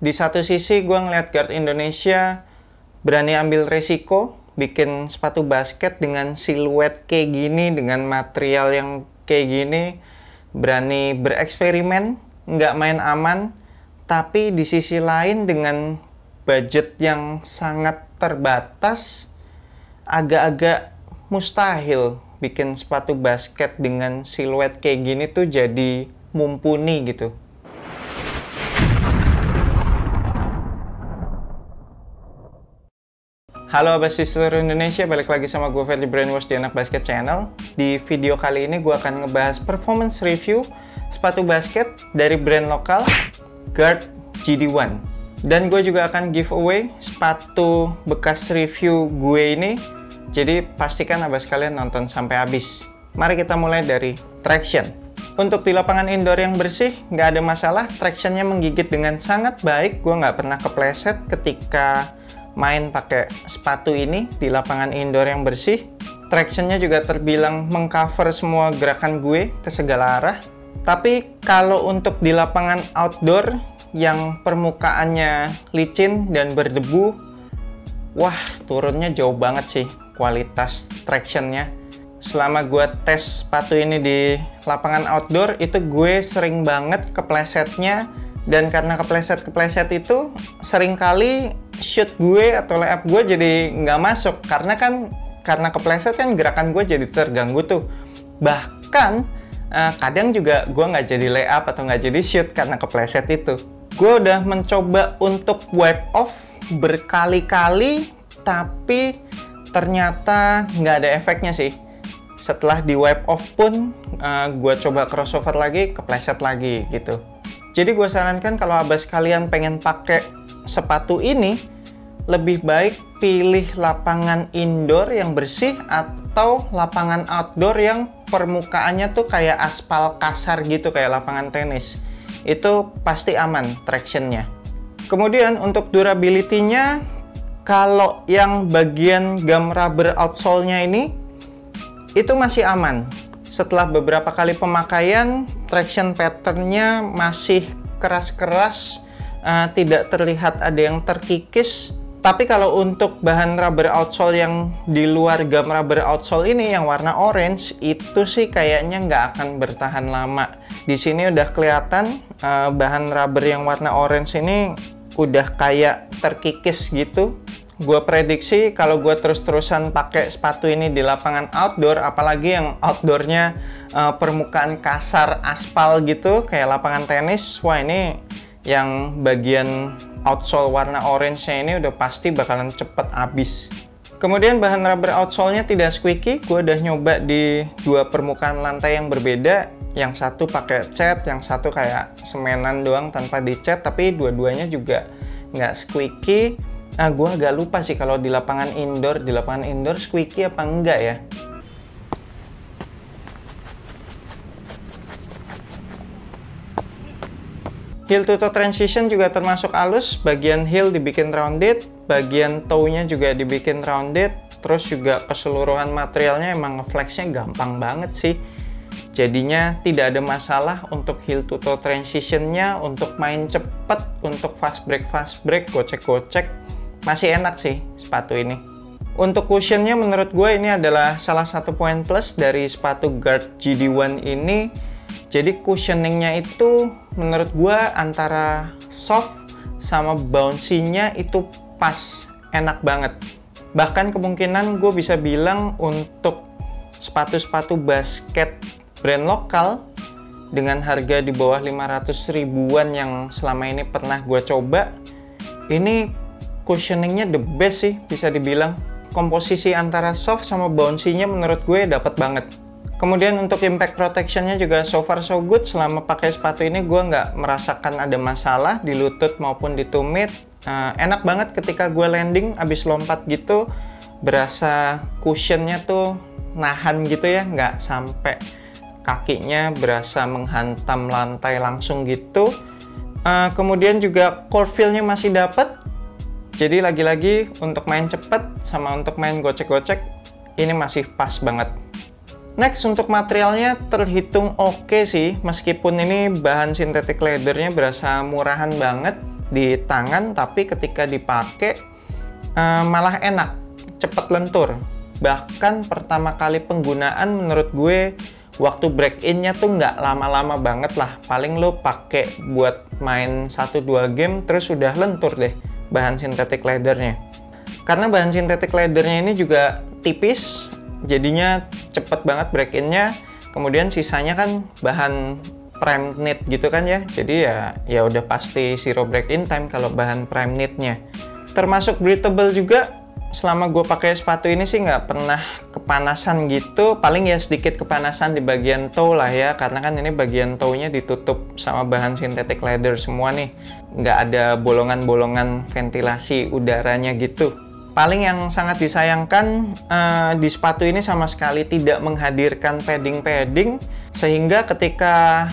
Di satu sisi gue ngeliat guard Indonesia berani ambil resiko, bikin sepatu basket dengan siluet kayak gini, dengan material yang kayak gini, berani bereksperimen, nggak main aman. Tapi di sisi lain dengan budget yang sangat terbatas, agak-agak mustahil bikin sepatu basket dengan siluet kayak gini tuh jadi mumpuni gitu. Halo Abasi seluruh Indonesia, balik lagi sama gue Fadli Brainwash di Anak Basket Channel. Di video kali ini gue akan ngebahas performance review sepatu basket dari brand lokal Guard GD1. Dan gue juga akan giveaway sepatu bekas review gue ini. Jadi pastikan abas kalian nonton sampai habis. Mari kita mulai dari traction. Untuk di lapangan indoor yang bersih, nggak ada masalah. Tractionnya menggigit dengan sangat baik. Gue nggak pernah kepleset ketika main pakai sepatu ini di lapangan indoor yang bersih. Tractionnya juga terbilang mengcover semua gerakan gue ke segala arah. Tapi kalau untuk di lapangan outdoor yang permukaannya licin dan berdebu, wah, turunnya jauh banget sih kualitas tractionnya. Selama gue tes sepatu ini di lapangan outdoor, itu gue sering banget keplesetnya. Dan karena kepleset-kepleset itu, seringkali shoot gue atau layup gue jadi nggak masuk. Karena kepleset kan gerakan gue jadi terganggu tuh. Bahkan kadang juga gue nggak jadi layup atau nggak jadi shoot karena kepleset itu. Gue udah mencoba untuk wipe off berkali-kali, tapi ternyata nggak ada efeknya sih. Setelah di wipe off pun gue coba crossover lagi, kepleset lagi gitu. Jadi gue sarankan kalau abas kalian pengen pakai sepatu ini, lebih baik pilih lapangan indoor yang bersih atau lapangan outdoor yang permukaannya tuh kayak aspal kasar gitu, kayak lapangan tenis. Itu pasti aman tractionnya. Kemudian untuk durability-nya, kalau yang bagian gum rubber outsole-nya ini, itu masih aman. Setelah beberapa kali pemakaian, traction pattern-nya masih keras-keras, tidak terlihat ada yang terkikis. Tapi kalau untuk bahan rubber outsole yang di luar gum rubber outsole ini, yang warna orange, itu sih kayaknya nggak akan bertahan lama. Di sini udah kelihatan bahan rubber yang warna orange ini udah kayak terkikis gitu. Gue prediksi kalau gue terus-terusan pakai sepatu ini di lapangan outdoor, apalagi yang outdoornya permukaan kasar aspal gitu, kayak lapangan tenis, wah ini yang bagian outsole warna orange-nya ini udah pasti bakalan cepet habis. Kemudian bahan rubber outsole-nya tidak squeaky. Gue udah nyoba di dua permukaan lantai yang berbeda. Yang satu pakai cat, yang satu kayak semenan doang tanpa dicat, tapi dua-duanya juga nggak squeaky. Gue agak lupa sih kalau di lapangan indoor squeaky apa enggak ya. Heel to toe transition juga termasuk halus. Bagian heel dibikin rounded, bagian toe-nya juga dibikin rounded. Terus juga keseluruhan materialnya emang ngeflexnya gampang banget sih. Jadinya tidak ada masalah untuk heel to toe transition-nya, untuk main cepet, untuk fast break, gocek-gocek. Masih enak sih sepatu ini. Untuk cushionnya menurut gue ini adalah salah satu poin plus dari sepatu Guard GD1 ini. Jadi cushioningnya itu menurut gue antara soft sama bouncy-nya itu pas, enak banget. Bahkan kemungkinan gue bisa bilang untuk sepatu-sepatu basket brand lokal dengan harga di bawah 500 ribuan yang selama ini pernah gue coba, ini cushioningnya the best sih bisa dibilang. Komposisi antara soft sama bouncy-nya menurut gue dapet banget. Kemudian untuk impact protection-nya juga so far so good. Selama pakai sepatu ini gue nggak merasakan ada masalah di lutut maupun di tumit. Enak banget ketika gue landing abis lompat gitu, berasa cushionnya tuh nahan gitu ya, nggak sampai kakinya berasa menghantam lantai langsung gitu. Kemudian juga core feel-nya masih dapet. Jadi lagi-lagi untuk main cepet sama untuk main gocek-gocek ini masih pas banget. Next, untuk materialnya terhitung oke sih, meskipun ini bahan synthetic leathernya berasa murahan banget. di tangan, tapi ketika dipakai malah enak, cepet lentur. Bahkan pertama kali penggunaan menurut gue waktu break-in-nya tuh nggak lama-lama banget lah. Paling lo pakai buat main 1-2 game terus udah lentur deh bahan synthetic leather-nya. Karena bahan synthetic leather-nya ini juga tipis, jadinya cepet banget break-in-nya. Kemudian sisanya kan bahan prime knit gitu kan ya. Jadi ya udah pasti zero break-in time kalau bahan prime knit-nya. Termasuk breathable juga. Selama gue pakai sepatu ini sih nggak pernah kepanasan gitu. Paling ya sedikit kepanasan di bagian toe lah ya, karena kan ini bagian toe-nya ditutup sama bahan synthetic leather semua nih. Nggak ada bolongan-bolongan ventilasi udaranya gitu. Paling yang sangat disayangkan di sepatu ini sama sekali tidak menghadirkan padding-padding, sehingga ketika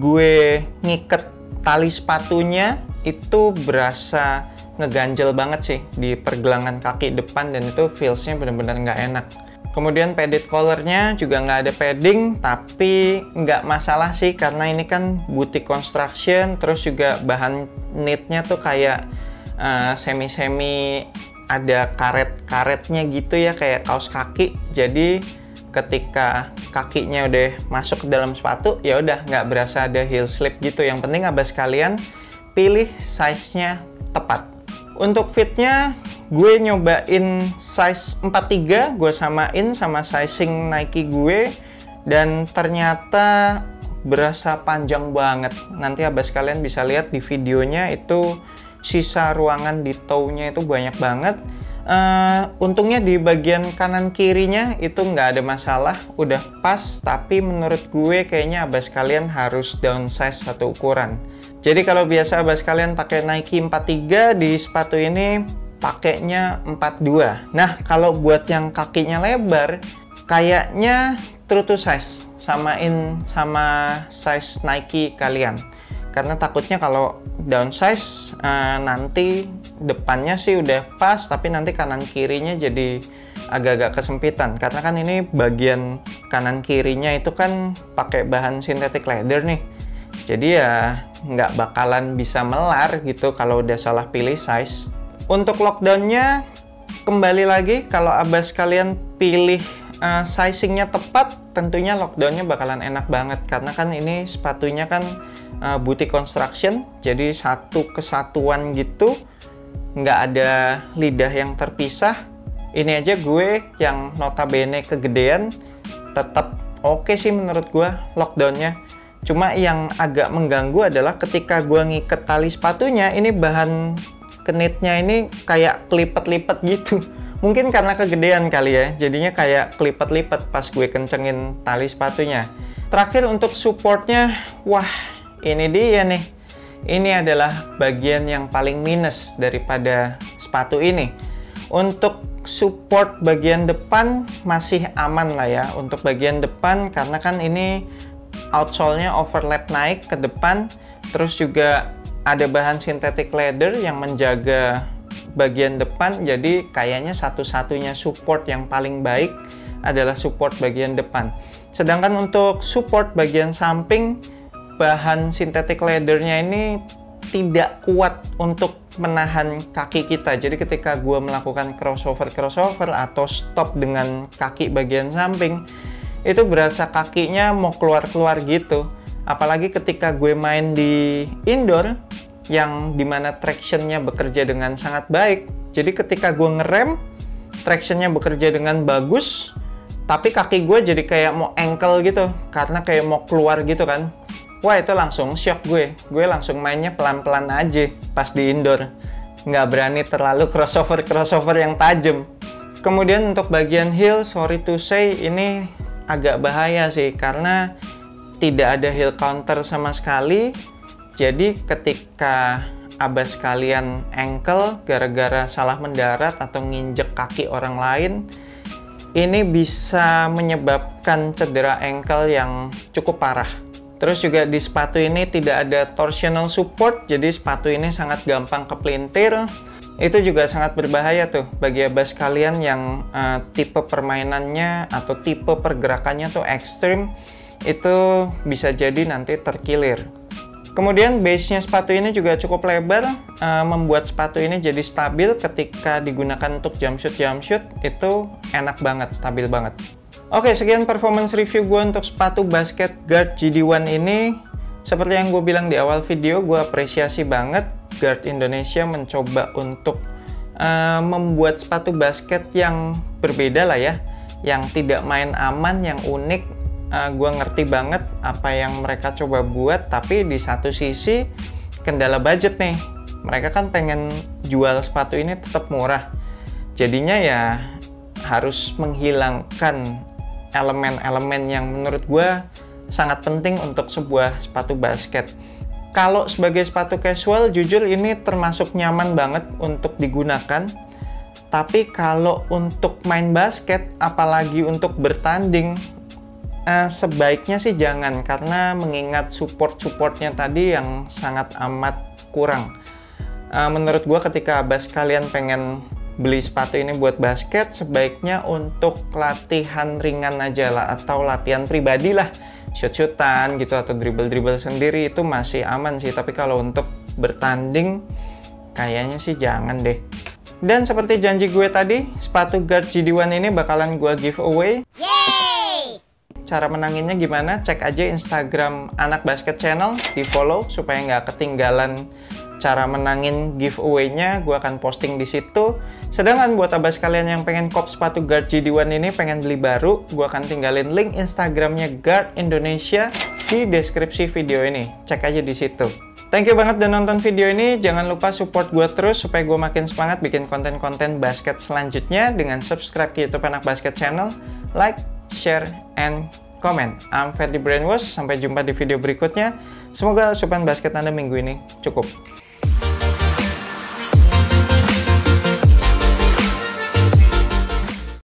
gue ngiket tali sepatunya itu berasa ngeganjel banget sih di pergelangan kaki depan, dan itu feels-nya bener-bener nggak enak. Kemudian padded collar-nya juga nggak ada padding, tapi nggak masalah sih karena ini kan boutique construction, terus juga bahan knit-nya tuh kayak semi-semi ada karet-karetnya gitu ya, kayak kaos kaki. Jadi ketika kakinya udah masuk ke dalam sepatu, ya udah nggak berasa ada heel slip gitu. Yang penting abas kalian pilih size-nya tepat. Untuk fitnya, gue nyobain size 43, gue samain sama sizing Nike gue, dan ternyata berasa panjang banget. Nanti abas kalian bisa lihat di videonya, itu sisa ruangan di toe-nya itu banyak banget. Untungnya di bagian kanan kirinya itu nggak ada masalah, udah pas. Tapi menurut gue kayaknya abas kalian harus downsize satu ukuran. Jadi kalau biasa abas kalian pakai Nike 43, di sepatu ini pakainya 42. Nah, kalau buat yang kakinya lebar, kayaknya true to size, samain sama size Nike kalian. Karena takutnya kalau downsize nanti depannya sih udah pas, tapi nanti kanan kirinya jadi agak-agak kesempitan. Karena kan ini bagian kanan kirinya itu kan pakai bahan synthetic leather nih. Jadi ya nggak bakalan bisa melar gitu kalau udah salah pilih size. Untuk lockdownnya, kembali lagi kalau abas kalian pilih sizingnya tepat, tentunya lockdownnya bakalan enak banget. Karena kan ini sepatunya kan boutique construction, jadi satu kesatuan gitu, nggak ada lidah yang terpisah. Ini aja gue yang notabene kegedean, tetap oke sih menurut gue lockdownnya. Cuma yang agak mengganggu adalah ketika gue ngiket tali sepatunya, ini bahan knitnya ini kayak kelipet-lipet gitu. Mungkin karena kegedean kali ya, jadinya kayak kelipet-lipet pas gue kencengin tali sepatunya. Terakhir untuk supportnya, wah ini dia nih. Ini adalah bagian yang paling minus daripada sepatu ini. Untuk support bagian depan masih aman lah ya. Untuk bagian depan karena kan ini outsole-nya overlap naik ke depan, terus juga ada bahan synthetic leather yang menjaga bagian depan, jadi kayaknya satu-satunya support yang paling baik adalah support bagian depan. Sedangkan untuk support bagian samping, bahan synthetic leather-nya ini tidak kuat untuk menahan kaki kita. Jadi ketika gue melakukan crossover atau stop dengan kaki bagian samping, itu berasa kakinya mau keluar-keluar gitu. Apalagi ketika gue main di indoor yang dimana tractionnya bekerja dengan sangat baik. Jadi ketika gue ngerem, tractionnya bekerja dengan bagus, tapi kaki gue jadi kayak mau ankle gitu, karena kayak mau keluar gitu kan. Wah, itu langsung shock gue. Gue langsung mainnya pelan-pelan aja pas di indoor. Nggak berani terlalu crossover yang tajam. Kemudian untuk bagian heel, sorry to say, ini agak bahaya sih karena tidak ada heel counter sama sekali. Jadi ketika abas kalian ankle gara-gara salah mendarat atau nginjek kaki orang lain, ini bisa menyebabkan cedera ankle yang cukup parah. Terus juga di sepatu ini tidak ada torsional support, jadi sepatu ini sangat gampang kepelintir. Itu juga sangat berbahaya tuh bagi abas kalian yang tipe permainannya atau tipe pergerakannya tuh ekstrim, itu bisa jadi nanti terkilir. Kemudian base-nya sepatu ini juga cukup lebar, membuat sepatu ini jadi stabil ketika digunakan untuk jumpsuit itu enak banget, stabil banget. Oke, sekian performance review gue untuk sepatu basket Guard GD1 ini. Seperti yang gue bilang di awal video, gue apresiasi banget Guard Indonesia mencoba untuk membuat sepatu basket yang berbeda lah ya, yang tidak main aman, yang unik. Gue ngerti banget apa yang mereka coba buat, tapi di satu sisi kendala budget nih. Mereka kan pengen jual sepatu ini tetap murah. Jadinya ya harus menghilangkan elemen-elemen yang menurut gue sangat penting untuk sebuah sepatu basket. Kalau sebagai sepatu casual, jujur ini termasuk nyaman banget untuk digunakan. Tapi kalau untuk main basket, apalagi untuk bertanding, sebaiknya sih jangan, karena mengingat support-supportnya tadi yang sangat amat kurang. Menurut gue ketika kalian pengen beli sepatu ini buat basket, sebaiknya untuk latihan ringan aja lah, atau latihan pribadi lah, shoot-shootan gitu, atau dribble-dribble sendiri itu masih aman sih. Tapi kalau untuk bertanding, kayaknya sih jangan deh. Dan seperti janji gue tadi, sepatu Guard GD1 ini bakalan gue giveaway. Cara menanginnya gimana? Cek aja Instagram Anak Basket Channel, di follow supaya nggak ketinggalan cara menangin giveaway-nya. Gue akan posting di situ. Sedangkan buat abas kalian yang pengen kop sepatu Guard GD1 ini, pengen beli baru, gue akan tinggalin link Instagramnya Guard Indonesia di deskripsi video ini. Cek aja di situ. Thank you banget udah nonton video ini. Jangan lupa support gue terus supaya gue makin semangat bikin konten-konten basket selanjutnya dengan subscribe ke YouTube Anak Basket Channel, like, share, and comment. I'm Ferdi Brainwash. Sampai jumpa di video berikutnya. Semoga asupan basket Anda minggu ini cukup.